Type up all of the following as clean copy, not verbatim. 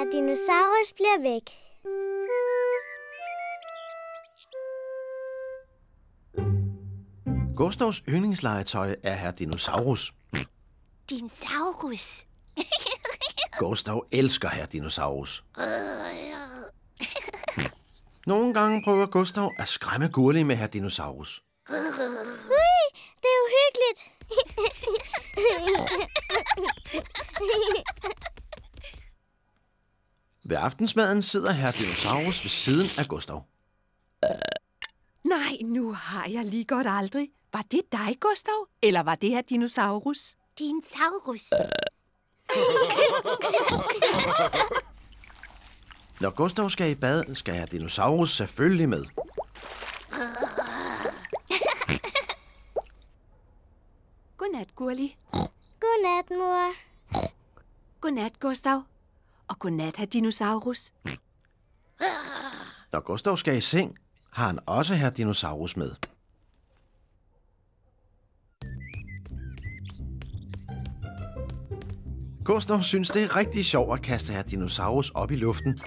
Herr Dinosaurus bliver væk. Gustavs yndlingslegetøj er Herr Dinosaurus. Dinosaurus. Gustav elsker Herr Dinosaurus. Nogle gange prøver Gustav at skræmme Gurli med Herr Dinosaurus. Ui, det er uhyggeligt. Ved aftensmaden sidder Herr Dinosaurus ved siden af Gustav. Nej, nu har jeg lige godt aldrig. Var det dig, Gustav? Eller var det her Dinosaurus? Dinosaurus. Når Gustav skal i bad, skal Herr Dinosaurus selvfølgelig med. Godnat, Gurli. Godnat, mor. Godnat, Gustav. Og godnat, Herr Dinosaurus. Når Gustav skal i seng, har han også Herr Dinosaurus med. Gustav synes, det er rigtig sjovt at kaste Herr Dinosaurus op i luften.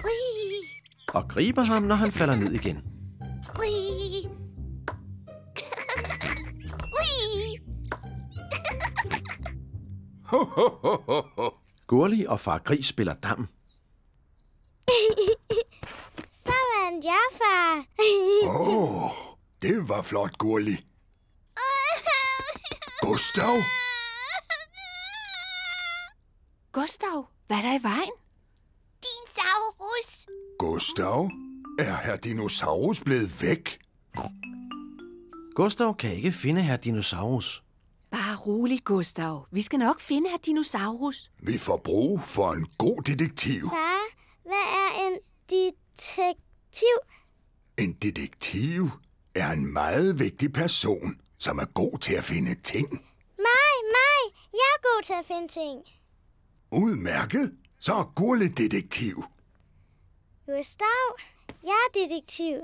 Og griber ham, når han falder ned igen. Gurli og far Gris spiller dam. Så vandt jeg, far. Det var flot, Gurli. Gustav? Gustav, hvad er der i vejen? Dinosaurus. Gustav? Er Herr Dinosaurus blevet væk? Gustav kan ikke finde Herr Dinosaurus. Bare rolig, Gustav. Vi skal nok finde Herr Dinosaurus. Vi får brug for en god detektiv. Far, hvad er en detektiv? En detektiv er en meget vigtig person, som er god til at finde ting. Mig. Jeg er god til at finde ting. Udmærket. Så er Gurli detektiv. Gustav, jeg er detektiv.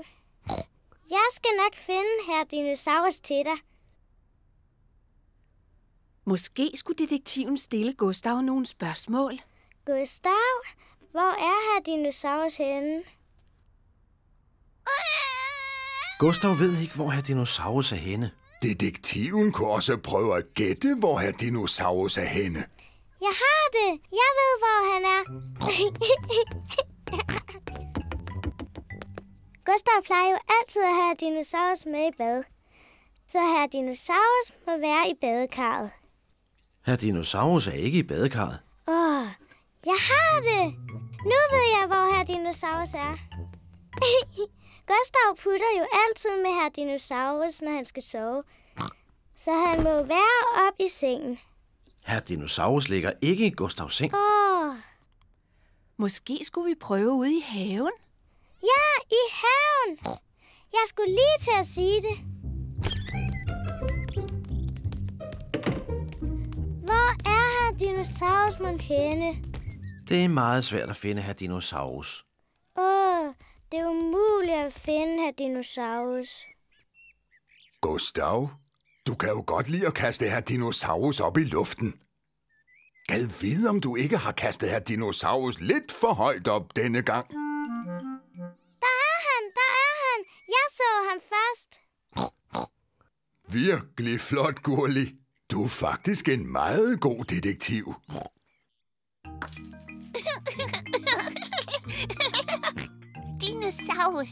Jeg skal nok finde Herr Dinosaurus til dig. Måske skulle detektiven stille Gustav nogle spørgsmål. Gustav, hvor er Herr Dinosaurus henne? Gustav ved ikke, hvor Herr Dinosaurus er henne. Detektiven kunne også prøve at gætte, hvor Herr Dinosaurus er henne. Jeg har det. Jeg ved, hvor han er. Gustav plejer jo altid at have Dinosaurus med i bad. Så Herr Dinosaurus må være i badekarret. Herr Dinosaurus er ikke i badekarret. Jeg har det. Nu ved jeg, hvor Herr Dinosaurus er. Gustav putter jo altid med Herr Dinosaurus, når han skal sove. Så han må være op i sengen. Herr Dinosaurus ligger ikke i Gustavs seng. Måske skulle vi prøve ude i haven? Ja, i haven. Jeg skulle lige til at sige det. Hvor er Herr Dinosaurus mon henne? Det er meget svært at finde Herr Dinosaurus. Det er umuligt at finde Herr Dinosaurus. Gustav, du kan jo godt lide at kaste Herr Dinosaurus op i luften. Gad vide, om du ikke har kastet Herr Dinosaurus lidt for højt op denne gang. Der er han. Jeg så ham først. Virkelig flot, Gurli. Du er faktisk en meget god detektiv. Dinosaurus.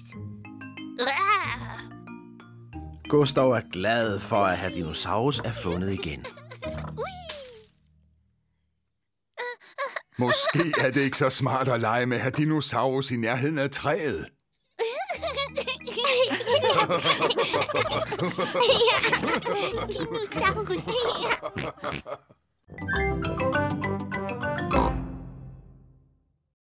Gustav er glad for, at Herr Dinosaurus er fundet igen. Måske er det ikke så smart at lege med Herr Dinosaurus i nærheden af træet. Dinosaurus.